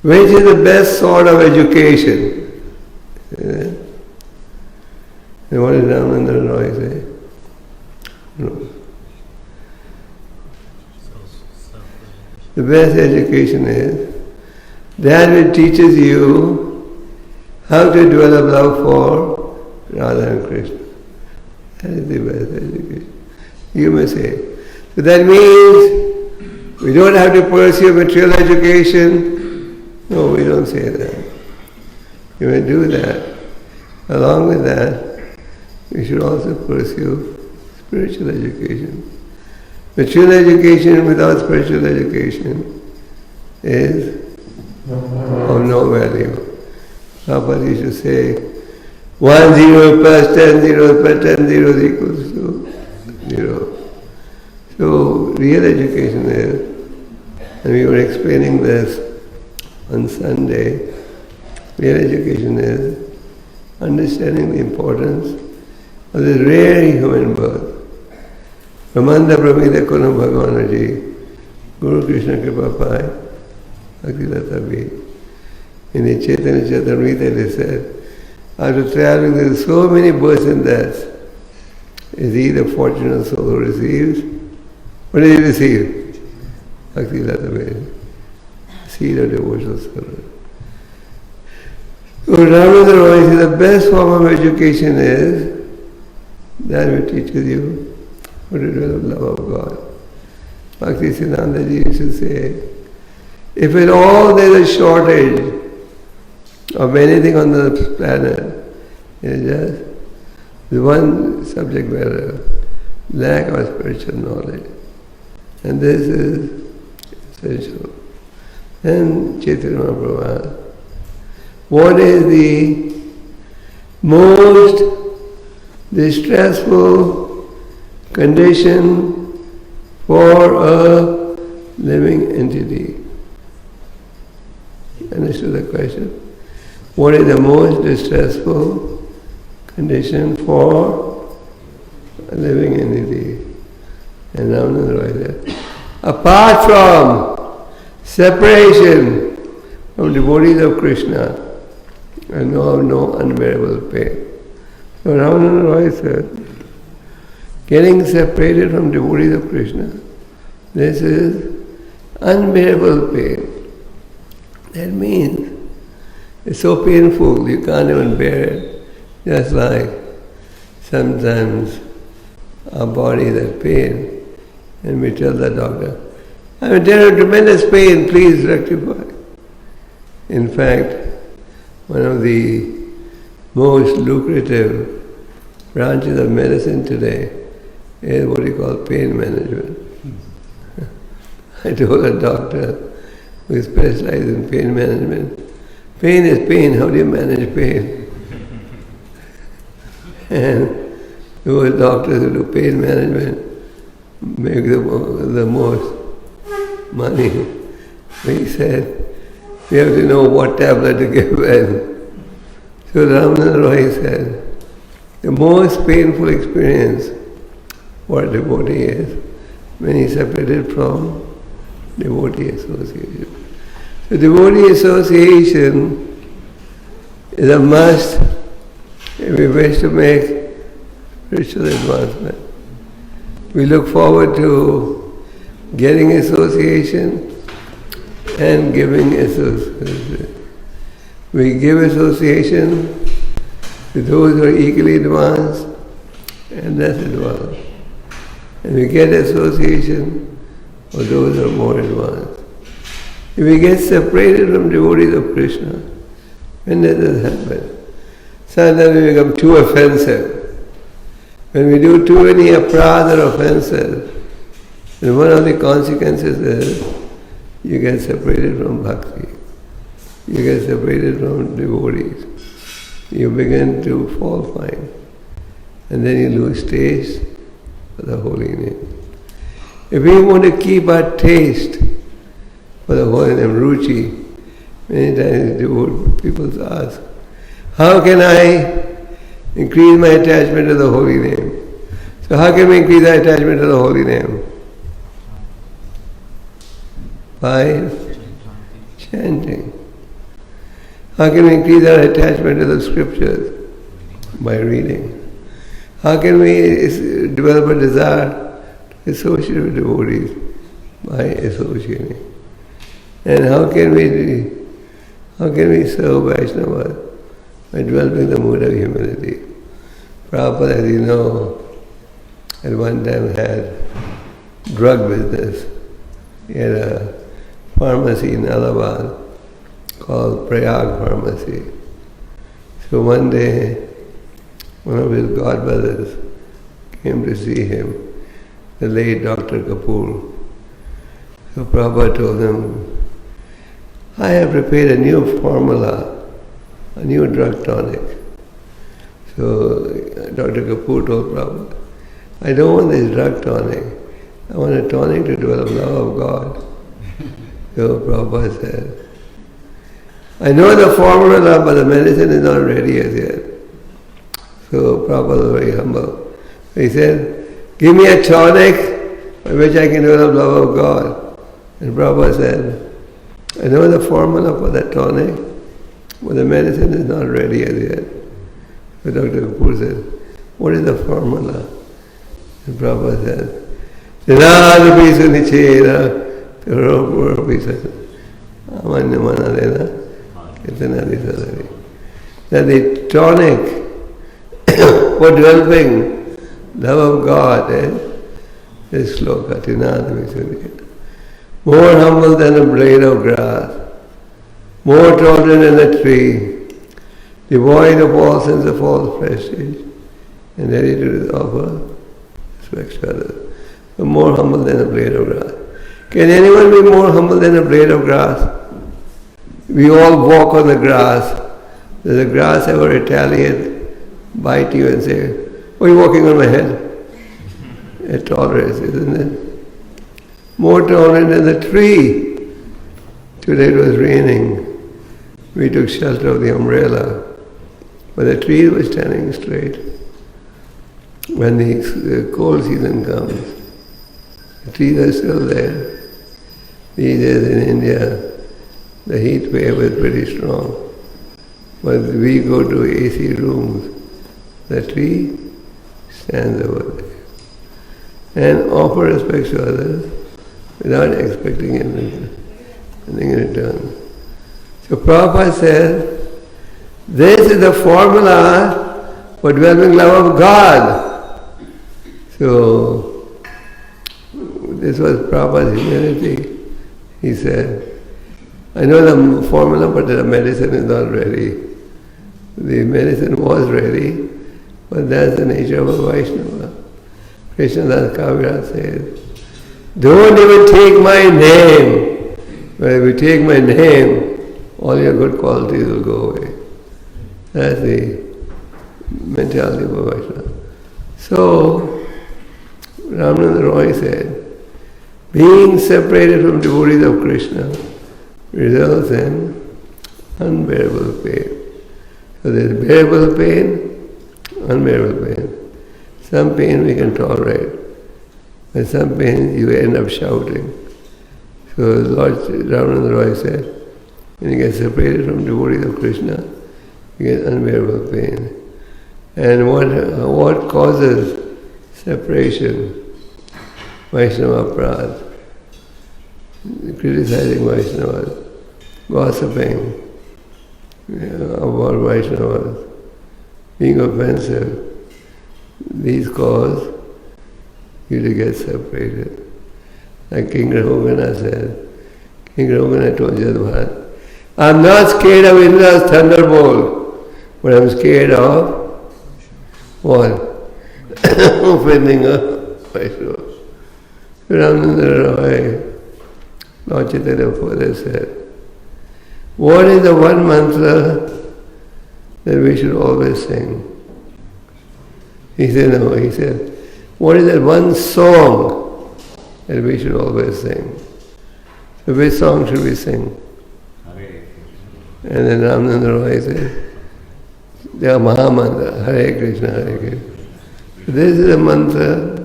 Which is the best sort of education? And what did Niranjandas Roy say? No. The best education is that which teaches you how to develop love for Radha and Krishna. That is the best education. You may say. So that means we don't have to pursue material education. No, we don't say that. You may do that. Along with that, we should also pursue spiritual education. Material education without spiritual education is of no value. Prabhupada used to say, 1 0 plus 10 zeros plus 10 zeros equals to 0. So real education is, and we were explaining this on Sunday, real education is understanding the importance of this rare human birth. Ramanda Brahmida Kono Bhagavanaji, Guru Krishna Kripa Pai, Akilatavi. In the Chaitanya Charitamrita they said, after traveling with so many births and deaths, is he the fortunate soul who receives? What did he receive? Akilatavi. Seed of devotional service. So Niranjandas Roy says the best form of education is that which teaches you how to develop love of God. Bhakti Siddhantaji used to say, if at all there is a shortage of anything on the planet, it's just the one subject matter, lack of spiritual knowledge. And this is essential. Then Chaitanya Mahaprabhu asked, what is the most distressful condition for a living entity? Understood the question? What is the most distressful condition for a living entity? And Niranjandas Roy said, apart from separation from devotees of Krishna, I know of no unbearable pain. So Niranjandas Roy said, getting separated from devotees of Krishna, this is unbearable pain. That means it's so painful you can't even bear it. Just like sometimes our body is at pain and we tell the doctor, I'm in tremendous pain, please rectify. In fact, one of the most lucrative branches of medicine today is what we call pain management. I told a doctor who specializes in pain management, pain is pain, how do you manage pain? And those doctors who do pain management make the most money. He said, we have to know what tablet to give when. So Niranjandas Roy said, the most painful experience for a devotee is when he is separated from devotee association. So devotee association is a must if we wish to make spiritual advancement. We look forward to getting association and giving association. We give association to those who are equally advanced and less advanced. And we get association for those who are more advanced. If we get separated from devotees of Krishna, when does this happen? Sometimes we become too offensive. When we do too many aparadha or offenses, then one of the consequences is you get separated from bhakti. You get separated from devotees. You begin to fall fine. And then you lose taste for the holy name. If we want to keep our taste for the holy name, ruchi, many times people ask, how can I increase my attachment to the holy name? So how can we increase our attachment to the holy name? By chanting. How can we increase our attachment to the scriptures? By reading. How can we develop a desire to associate with devotees? By associating. And how can we serve Vaishnavas? By developing the mood of humility. Prabhupada, as you know, at one time had drug business. He had a pharmacy in Allahabad called Prayag Pharmacy. So one day, one of his godbrothers came to see him, the late Dr. Kapoor. So Prabhupada told him, I have prepared a new formula, a new drug tonic. So Dr. Kapoor told Prabhupada, I don't want this drug tonic. I want a tonic to develop love of God. So Prabhupada said, I know the formula, but the medicine is not ready as yet. So Prabhupada was very humble. He said, give me a tonic by which I can develop love of God. And Prabhupada said, I know the formula for that tonic, but the medicine is not ready as yet. So Dr. Kapoor said, what is the formula? And Prabhupada said, that the tonic for developing love of God is sloka, more humble than a blade of grass, more tolerant than a tree, devoid of all sense of false prestige, and ready to offer respect to others. So more humble than a blade of grass. Can anyone be more humble than a blade of grass? We all walk on the grass. Does the grass ever retaliate, bite you and say, "Oh, you're walking on my head"? It tolerates, isn't it? More tolerant than the tree. Today it was raining. We took shelter of the umbrella. But the tree was standing straight. When the cold season comes, the trees are still there. These days in India, the heat wave is pretty strong. When we go to AC rooms, the tree stands over there and offer respect to others without expecting anything in return. So Prabhupada says, this is the formula for developing love of God. So, this was Prabhupada's humility. He said, I know the formula, but the medicine is not ready. The medicine was ready, but that's the nature of a Vaishnava. Krishnas Kaviraj says, don't even take my name. But if you take my name, all your good qualities will go away. That's the mentality of a Vaishnava. So, Ramananda Roy said, being separated from devotees of Krishna results in unbearable pain. So there is bearable pain, unbearable pain. Some pain we can tolerate, but some pain you end up shouting. So Lord Ramananda Roy said, when you get separated from devotees of Krishna, you get unbearable pain. And what causes separation? Vaishnava prad, criticizing Vaishnavas, gossiping about Vaishnavas, being offensive. These cause you to get separated. Like King Rahugana said, King Rahugana told Jadbharat, I'm not scared of Indra's thunderbolt, but I'm scared of what? Offending a Vaishnava. Ramananda Roy, Lord Chaitanya further said, what is the one mantra that we should always sing? He said, no, he said, what is that one song that we should always sing? So which song should we sing? And then Ramananda Roy said, the Mahamantra, Hare Krishna, Hare Krishna. So this is a mantra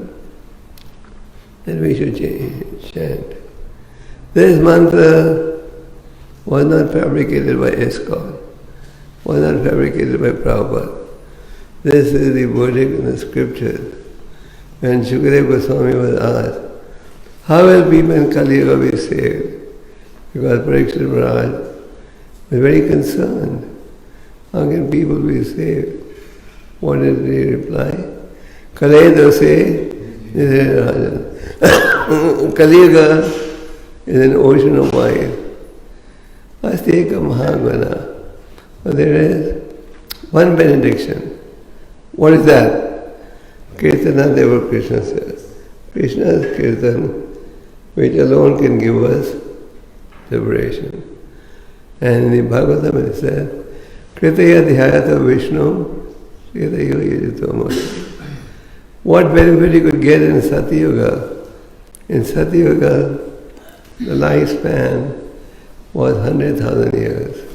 that we should chant. This mantra was not fabricated by ISKCON. was not fabricated by Prabhupada. This is the verdict in the scriptures. When Shukadeva Goswami was asked, how will people in Kali Yuga be saved? Because Parikshit Maharaj was very concerned. How can people be saved? What did he reply? Kale dose Kali Yuga is an ocean of wine. Asteka Mahagana. But there is one benediction. What is that? Kirtana Deva Krishna says. Krishna's Kirtan, which alone can give us liberation. And in the Bhagavatam it says, Kritaya Dhyayata Vishnu Kritaya Yajitomas. What benefit you could get in Satyuga? In Satyuga, the lifespan was 100,000 years.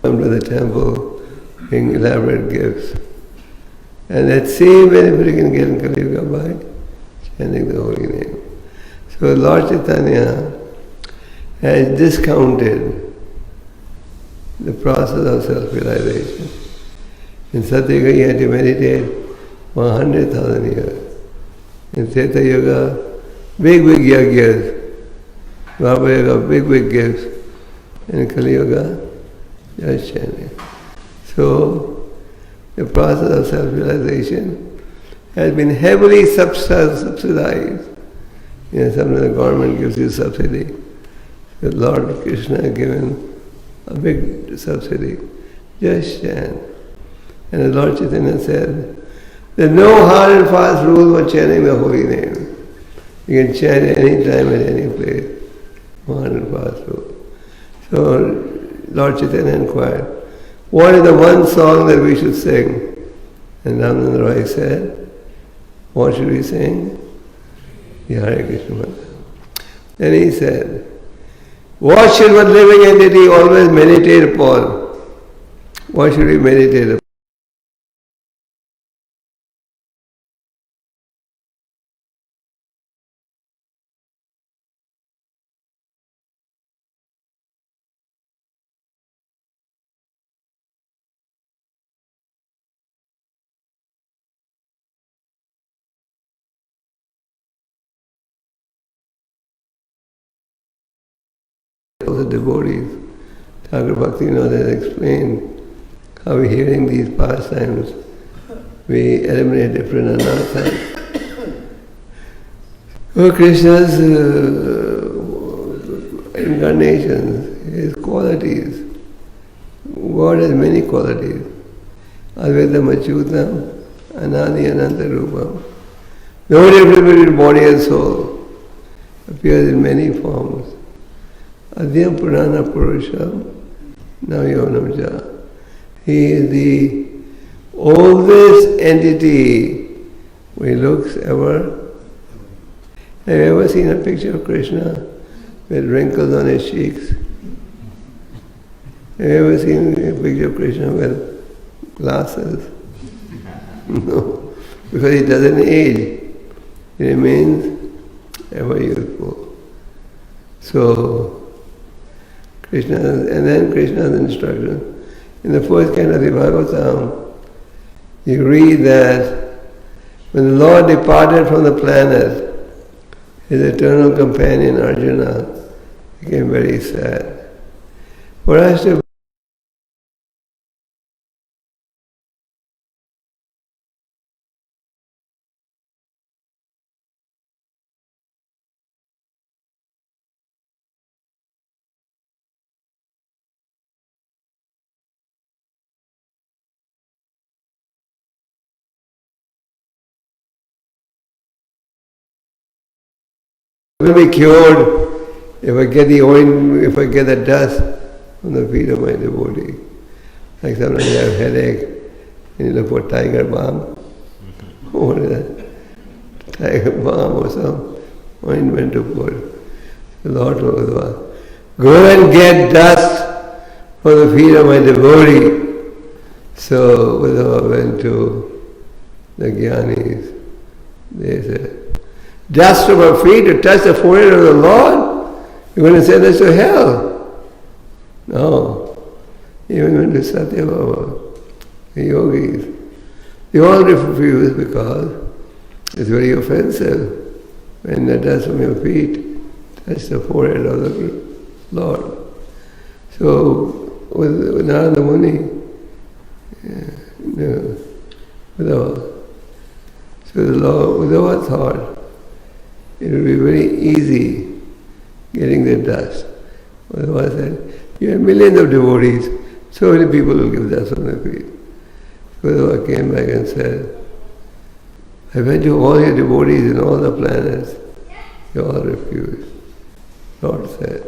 Come to the temple, bring elaborate gifts. And that same benefit you can get in Kali Yuga by chanting the holy name. So Lord Chaitanya has discounted the process of self-realization. In Satya Yuga you had to meditate for 100,000 years. In Treta Yuga, big yagyas. Dwapara Yuga, big gifts. In Kali Yuga, just chanting. So, the process of self-realization has been heavily subsidized. Sometimes the government gives you subsidy. The Lord Krishna has given a big subsidy. Just chant. And the Lord Chaitanya said, there's no hard and fast rule for chanting the holy name. You can chant any time at any place. Hard and fast rule. So, Lord Chaitanya inquired, what is the one song that we should sing? And Ramananda Roy said, what should we sing? The Hare Krishna mantra. Then he said, what should one living entity always meditate upon? What should we meditate upon? The devotees, Thakur Bhaktivinoda has explained how hearing these pastimes, we eliminate different anarthas. Krishna's incarnations, his qualities. God has many qualities. Advaitam Achyutam, Anadi Ananta Rupam. No difference between body and soul. Appears in many forms. Adhyam Purana Purusham Navyavanamja. He is the oldest entity which looks ever. Have you ever seen a picture of Krishna with wrinkles on his cheeks? Have you ever seen a picture of Krishna with glasses? No, because he doesn't age. He remains ever youthful. So, Krishna, and then Krishna's instruction. In the first canto of the Bhagavatam, you read that when the Lord departed from the planet, his eternal companion Arjuna became very sad. For us to will be cured if I get the oil, if I get the dust from the feet of my devotee. Like sometimes you have headache, and you look for tiger balm. What is that? Tiger balm or some ointment to put. The Lord told us, go and get dust for the feet of my devotee. So Uddhava went to the Jnanis. They said, dust from our feet to touch the forehead of the Lord? You're going to send us to hell? No. Even went to Satyabhama, the yogis. They all refused because it's very offensive when the dust from your feet touch the forehead of the Lord. So with Narada Muni, so the Lord, Uddhava thought it would be very easy getting the dust. Uddhava said, you have millions of devotees, so many people will give dust on their feet. So Uddhava came back and said, I went to all your devotees in all the planets, they all refused. Lord said,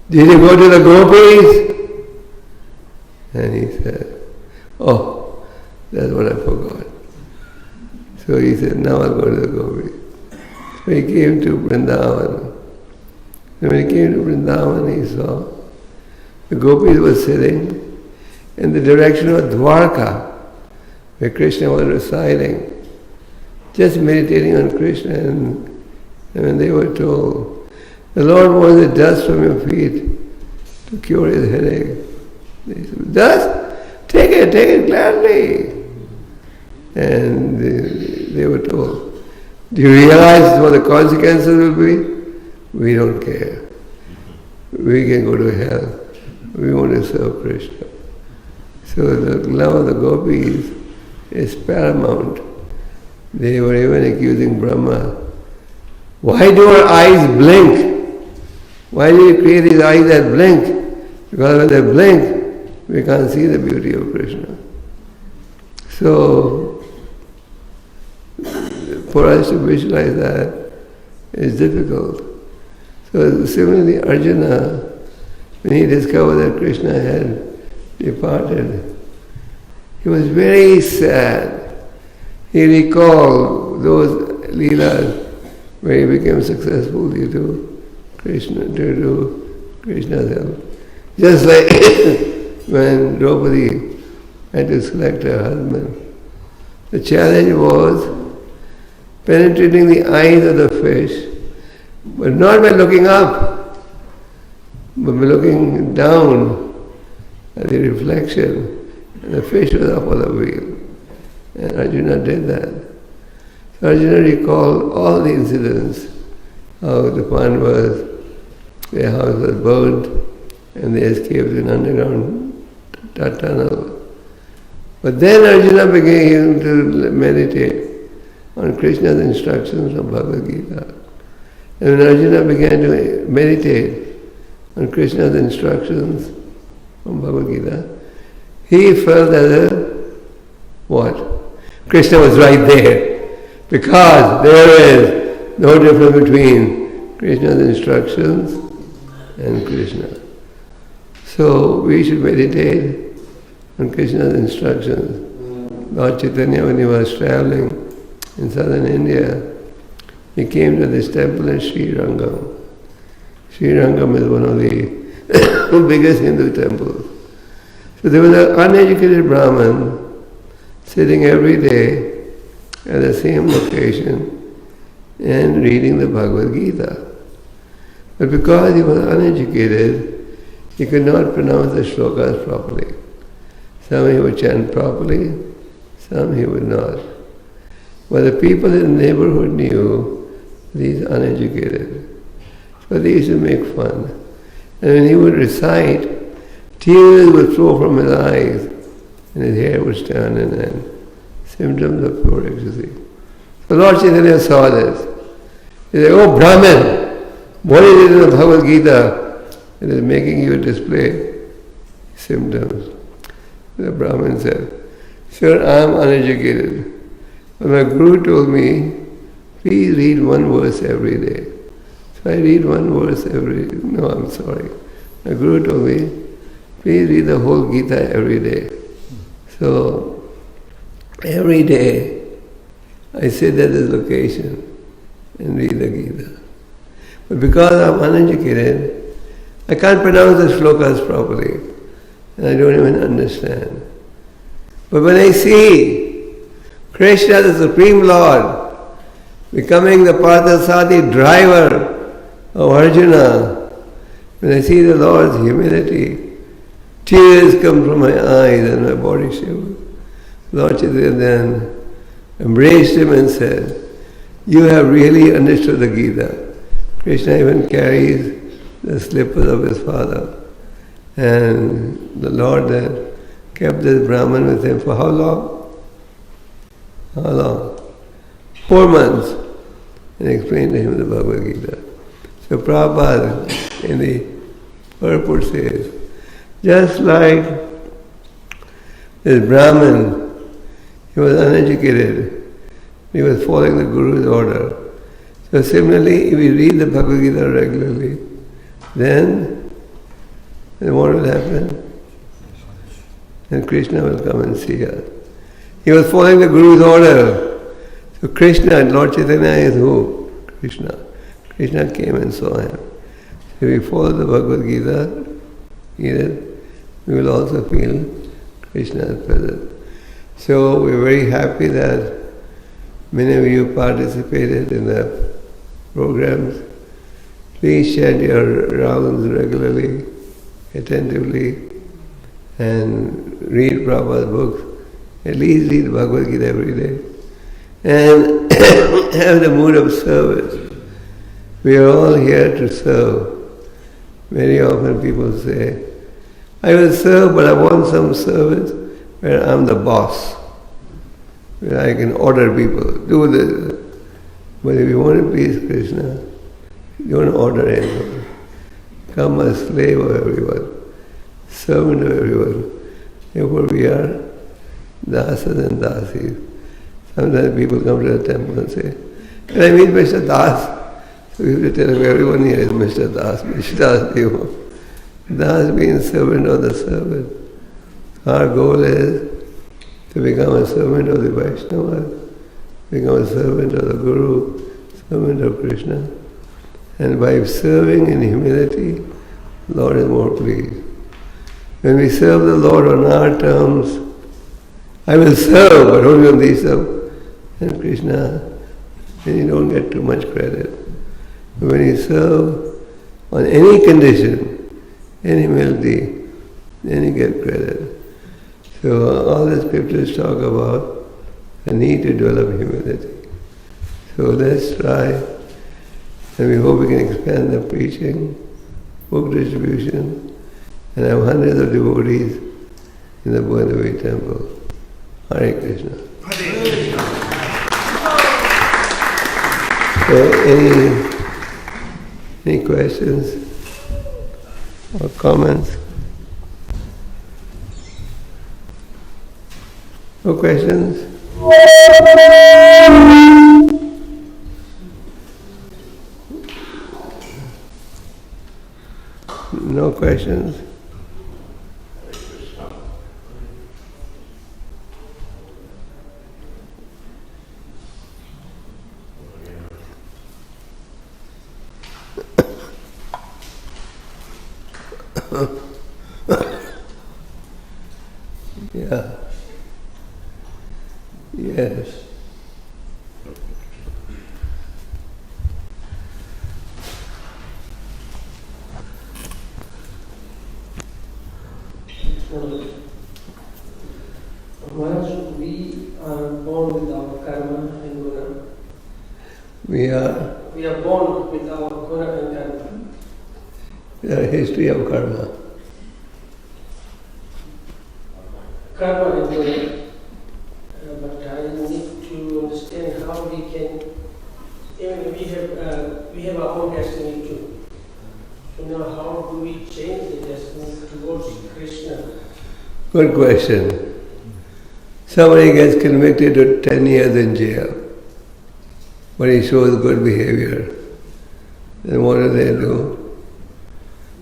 did you go to the gopis? And he said, oh, that's what I forgot. So he said, now I'll go to the gopis. So he came to Vrindavan. And when he came to Vrindavan, he saw the gopis were sitting in the direction of Dwarka, where Krishna was residing, just meditating on Krishna. And when they were told, the Lord wants the dust from your feet to cure his headache. They said, dust? Take it gladly. And they were told, do you realize what the consequences will be? We don't care. We can go to hell. We want to serve Krishna. So the love of the gopis is paramount. They were even accusing Brahma. Why do our eyes blink? Why do you create these eyes that blink? Because when they blink, we can't see the beauty of Krishna. So, for us to visualize that is difficult. So similarly, Arjuna, when he discovered that Krishna had departed, he was very sad. He recalled those leelas where he became successful due to Krishna's help. Just like when Draupadi had to select her husband. The challenge was penetrating the eyes of the fish, but not by looking up, but by looking down at the reflection. And the fish was up on the wheel. And Arjuna did that. So Arjuna recalled all the incidents, how the Pandavas, their house was burnt, and they escaped in underground tunnel. But then Arjuna began to meditate on Krishna's instructions from Bhagavad Gita. And when Arjuna began to meditate on Krishna's instructions from Bhagavad Gita, he felt as if, what? Krishna was right there. Because there is no difference between Krishna's instructions and Krishna. So we should meditate on Krishna's instructions. Lord Chaitanya, when he was traveling in southern India, he came to this temple in Sri Rangam. Sri Rangam is one of the biggest Hindu temples. So there was an uneducated Brahmin sitting every day at the same location and reading the Bhagavad Gita. But because he was uneducated, he could not pronounce the shlokas properly. Some he would chant properly, some he would not. But the people in the neighborhood knew that he is uneducated. So they used to make fun. And when he would recite, tears would flow from his eyes and his hair would stand and symptoms of pure ecstasy. So Lord Chaitanya saw this. He said, oh Brahman, what is it in the Bhagavad Gita that is making you display symptoms? The Brahman said, sir, I am uneducated. But my Guru told me, please read one verse every day. So I read one verse no, I'm sorry. My Guru told me, please read the whole Gita every day. So every day I sit at this location and read the Gita. But because I'm uneducated, I can't pronounce the shlokas properly. And I don't even understand. But when I see Krishna, the Supreme Lord, becoming the Parthasadi driver of Arjuna, when I see the Lord's humility, tears come from my eyes and my body shivers. Lord Chaitanya then embraced him and said, you have really understood the Gita. Krishna even carries the slippers of his father. And the Lord then kept this Brahman with him for how long? How long? 4 months. And explained to him the Bhagavad Gita. So Prabhupada in the purport says, just like this Brahman, he was uneducated, he was following the Guru's order. So similarly, if we read the Bhagavad Gita regularly, then what will happen? And Krishna will come and see us. He was following the Guru's order. So Krishna, Lord Chaitanya is who? Krishna. Krishna came and saw him. If we follow the Bhagavad Gita, we will also feel Krishna's presence. So we're very happy that many of you participated in the programs. Please shed your rounds regularly, attentively, and read Prabhupada's books. At least read Bhagavad Gita every day. And have the mood of service. We are all here to serve. Very often people say, I will serve, but I want some service where I'm the boss, where I can order people, do this. But if you want to please Krishna, you don't order anyone. Come a slave of everyone, servant of everyone. Therefore we are dasas and dasis. Sometimes people come to the temple and say, can I meet Mr. Das? So we have to tell him, everyone here is Mr. Das, Mr. Das Devo. Das means servant of the servant. Our goal is to become a servant of the Vaishnava, become a servant of the Guru, servant of Krishna. And by serving in humility, Lord is more pleased. When we serve the Lord on our terms, I will serve, but only on these terms. And Krishna, then you don't get too much credit. But when you serve on any condition, any humility, then you get credit. So all the scriptures talk about the need to develop humility. So let's try, and we hope we can expand the preaching, book distribution, and have hundreds of devotees in the Bhuvanavati temple. Hare Krishna. Hare Krishna. So any questions or comments? No questions? No questions? Yeah. Yes. Maharaj, we are born with our karma and guna. We are born with our guna and karma. The history of karma. Karma and guna. But I need to understand how we can, even we have our own destiny too. So now how do we change the destiny towards Krishna? Good question. Somebody gets convicted to 10 years in jail, but he shows good behavior. then what do?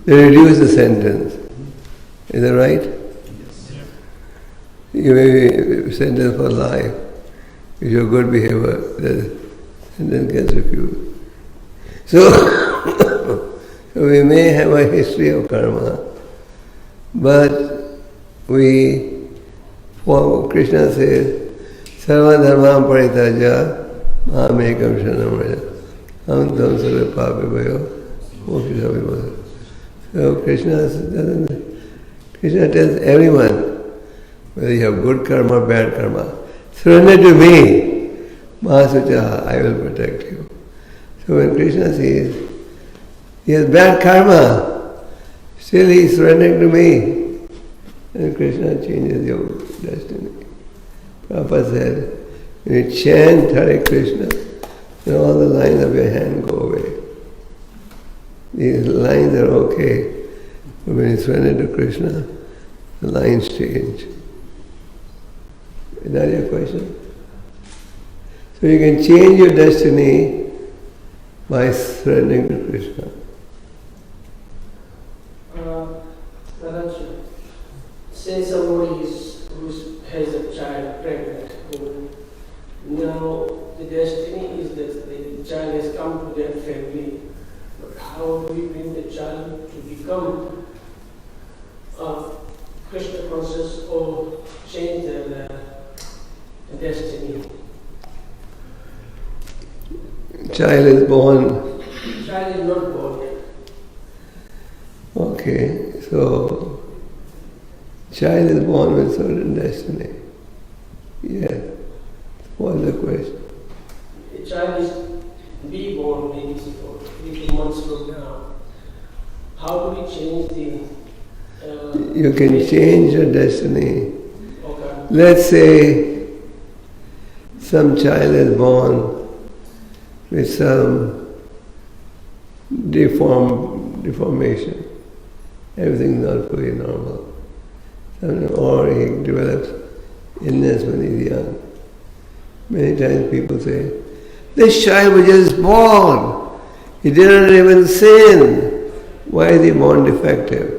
They reduce the sentence. Is that right? Yes. You may be sentenced for life. If you're a good behavior, the sentence gets refused. So, so we may have a history of karma, but what Krishna says, Sarva dharma parityaja mamekam sharanam vraja aham tvam sarva papabhayo moksha vimukta. So Krishna tells everyone, whether you have good karma or bad karma, surrender to me, Mahasucha, I will protect you. So when Krishna says, he has bad karma, still he is surrendering to me, and Krishna changes your destiny. Prabhupada said, when you chant Hare Krishna, then all the lines of your hand go away. These lines are okay, but when you surrender to Krishna, the lines change. Is that your question? So you can change your destiny by surrendering to Krishna. Say somebody who has a child pregnant, now the destiny is that the child has come to their family. But how do we bring the child to become Krishna conscious or change their destiny? Child is born. Child is not born yet. Okay, so child is born with certain destiny. Yes. What's the question? A child is be born maybe 3 months from now. How do we change the... You can change your destiny. Okay. Let's say some child is born with some deformation. Everything's not fully normal. Or he develops illness when he's young. Many times people say, this child was just born. He didn't even sin. Why is he born defective?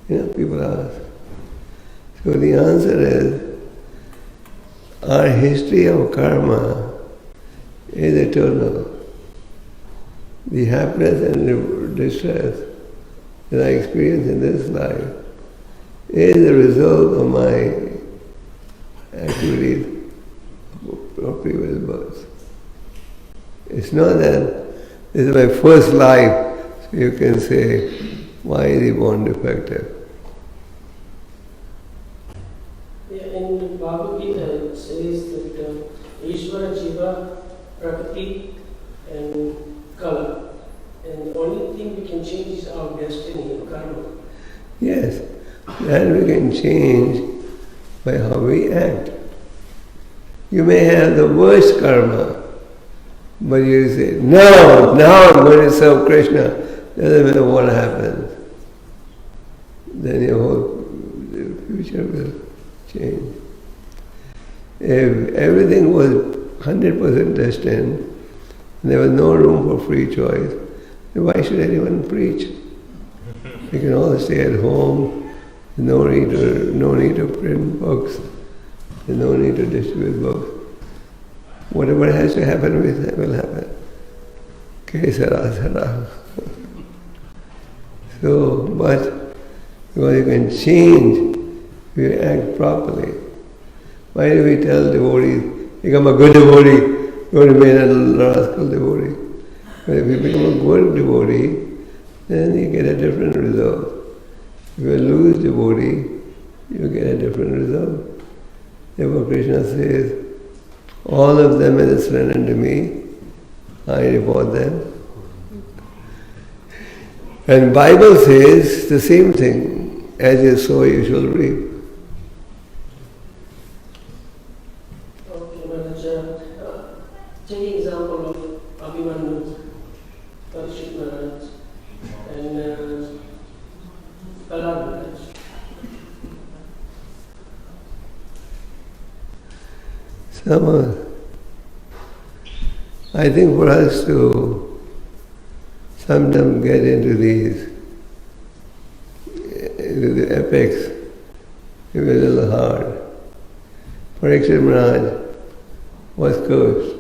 People ask. So the answer is, our history of karma is eternal. The happiness and distress that I experience in this life is the result of my activities of previous births. It's not that this is my first life, so you can say, why is he born defective? Yeah, in Bhagavad Gita it says that Ishvara Jiva, Prakriti and Kala. And the only thing we can change is our destiny, karma. Yes, that we can change by how we act. You may have the worst karma, but you say, no, now I'm going to serve Krishna. Doesn't matter what happens. Then your whole future will change. If everything was 100% destined, there was no room for free choice, then why should anyone preach? We can all stay at home, no need to print books, there's no need to distribute books. Whatever has to happen will happen. Okay, Sara. So, but because you can change if you act properly. Why do we tell devotees, become a good devotee, don't remain a rascal devotee? But if you become a good devotee, then you get a different result. If you lose devotee, you get a different result. Therefore Krishna says, all of them as surrender to me, I reward them. And Bible says the same thing, as you sow you shall reap. Okay, Maharaj, take example of Abhimanyu, Parishit Maharaj, and Prahlad Maharaj. I think for us to sometimes get into the epics, it was a little hard. Parikshit Maharaj was cursed.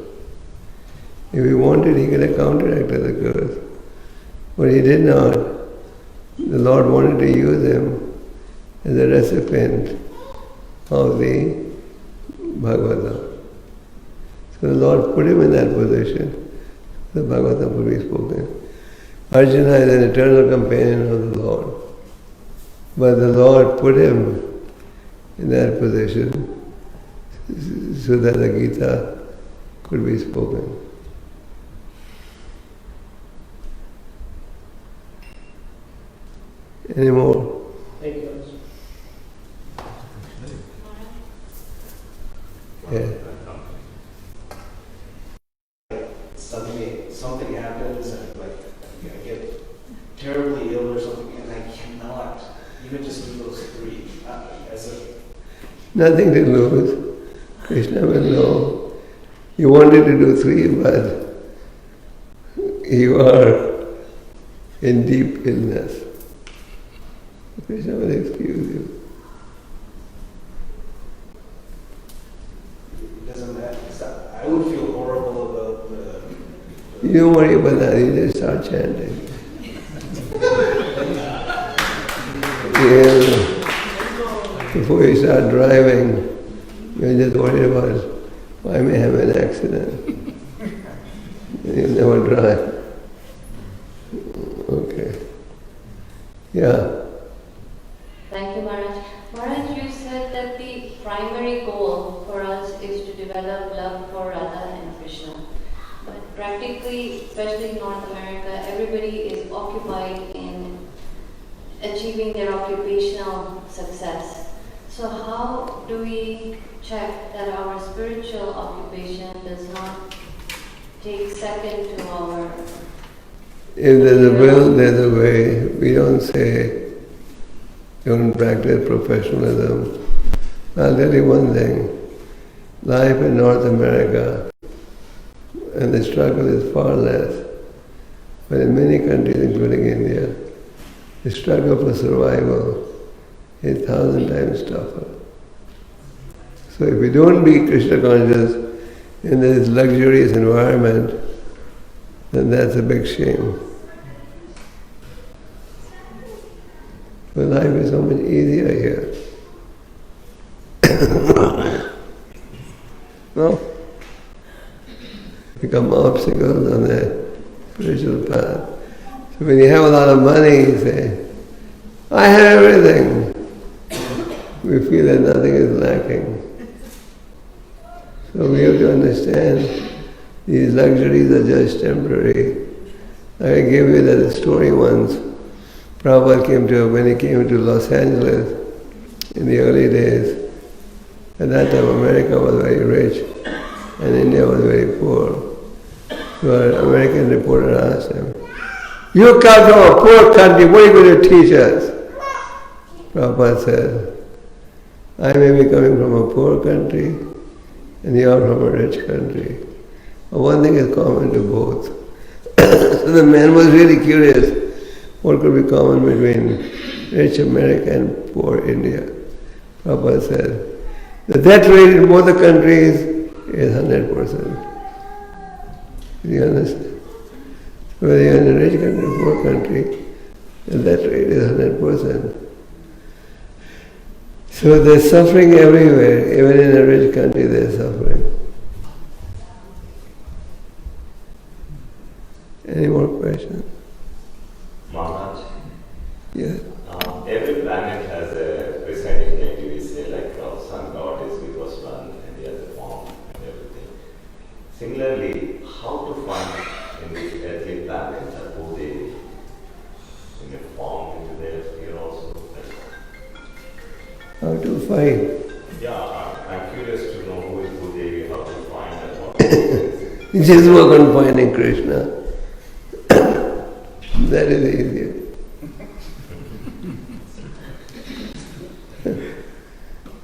If he wanted, he could have counteracted the curse. But he did not. The Lord wanted to use him as a recipient of the Bhagavatam. So the Lord put him in that position. The Bhagavatam could be spoken. Arjuna is an eternal companion of the Lord. But the Lord put him in that position so that the Gita could be spoken. Any more? Thank you. Yeah. Suddenly something happens and I get terribly ill or something and I cannot even just do those three as a... Nothing to lose. Krishna will know. You wanted to do three, but you are in deep illness. Krishna will excuse you. It doesn't matter. I would feel horrible about You don't worry about that, you just start chanting. Yeah. Before you start driving, you're just worried about, I may have an accident. You never drive. Okay. Yeah. Thank you, Maharaj. Maharaj, you said that the primary goal for us is to develop love for Radha and Krishna. But practically, especially in North America, everybody is occupied in achieving their occupational success. So how do we check that our spiritual occupation does not take second to our... If there's a will, there's a way. We don't say, don't practice professionalism. I'll tell you one thing. Life in North America, and the struggle is far less. But in many countries, including India, the struggle for survival is 1,000 times tougher. So if we don't be Krishna conscious in this luxurious environment, then that's a big shame. But life is so much easier here. No? Become obstacles on the spiritual path. So when you have a lot of money, you say, I have everything. We feel that nothing is lacking. So we have to understand these luxuries are just temporary. I gave you that story once. Prabhupada when he came to Los Angeles in the early days. At that time America was very rich and India was very poor. So an American reporter asked him, you come from a poor country, what are you going to teach us? Prabhupada said, I may be coming from a poor country and you are from a rich country. But one thing is common to both. So the man was really curious what could be common between rich America and poor India. Prabhupada said, the death rate in both the countries is 100%. You understand? Whether you're in a rich country or poor country, the death rate is 100%. So there's suffering everywhere, even in a rich country there's suffering. Any more questions? Maharaj? Yes. Every planet has a presiding deity. We say like our sun god is Vivaswan and the other form and everything. Similarly, how to find in this earthly planet a Bhudevi in a form into their sphere also? How to find? Yeah, I'm curious to know who is Bhudevi, how to find and what You just work on finding Krishna. That is easier.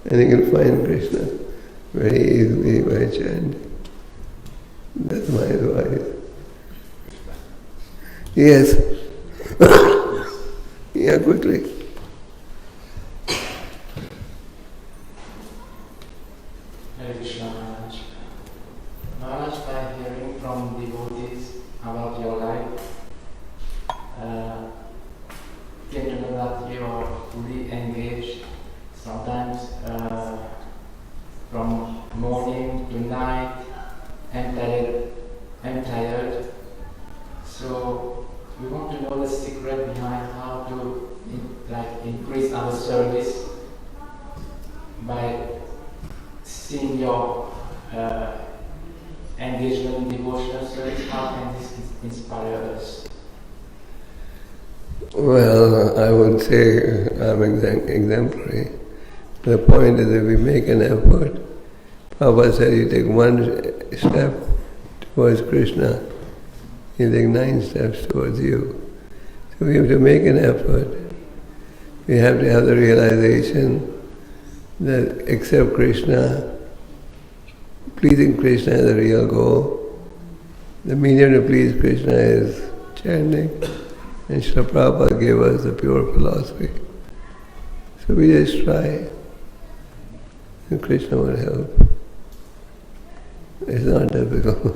And you can find Krishna very easily by chant. That's my advice. Yes. Yeah, quickly. Hare Krishna Maharaj. Maharaj, by hearing from devotees about your life, came to know that you are fully engaged, sometimes from morning to night, and tired. So we want to know the secret behind how to increase our service by seeing your engagement in devotional service. How can this inspire us? Well, I would say I'm exemplary. The point is that we make an effort. Prabhupada said you take one step towards Krishna, you take 9 steps towards you. So we have to make an effort. We have to have the realization that except Krishna, pleasing Krishna is the real goal. The medium to please Krishna is chanting, and Srila Prabhupada gave us the pure philosophy. So we just try, and Krishna will help. It's not difficult.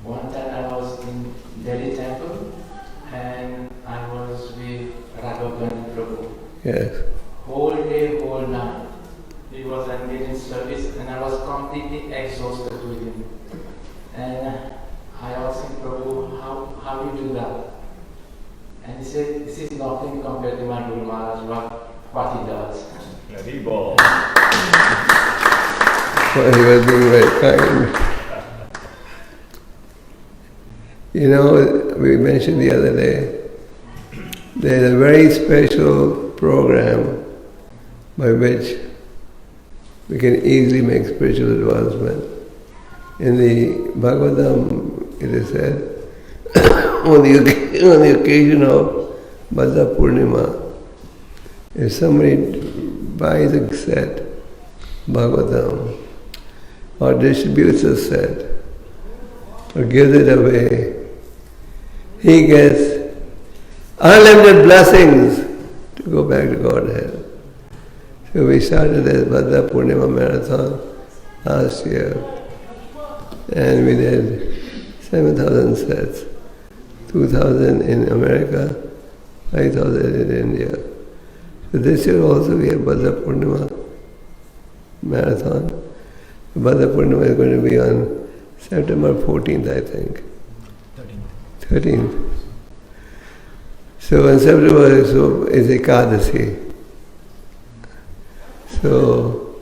One time I was in Delhi temple and I was with Raghavan Prabhu. Yes. Whole day, whole night. He was engaged in service and I was completely exhausted with him. And I asked him, Prabhu, how do you do that? And he said, this is nothing compared to my Guru Maharaj, what he does. Well, he was being very kind. You know, we mentioned the other day, there's a very special program by which we can easily make spiritual advancement. In the Bhagavatam, it is said, on the occasion of Bhadra Purnima, if somebody buys a set, Bhagavatam, or distributes a set, or gives it away, he gets unlimited blessings to go back to Godhead. So we started this Bhadra Purnima marathon last year, and we did 7,000 sets, 2,000 in America, 5,000 in India. So this year also we have Bhadra Purnima marathon. Bhadra Purnima is going to be on September 14th, I think. 13th. So in September is Ekadasi. So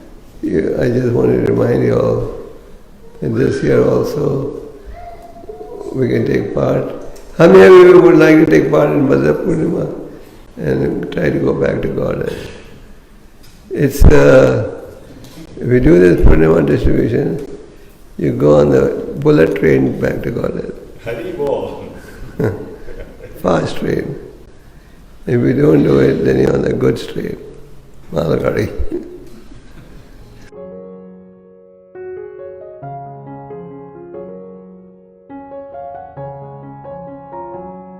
I just want to remind you all that this year also we can take part. How many of you would like to take part in Bhadra Purnima and try to go back to Godhead? It's if you do this Purnima distribution, you go on the bullet train back to Godhead. Haribol. Fast train. If you don't do it, then you're on the goods train. Malagari.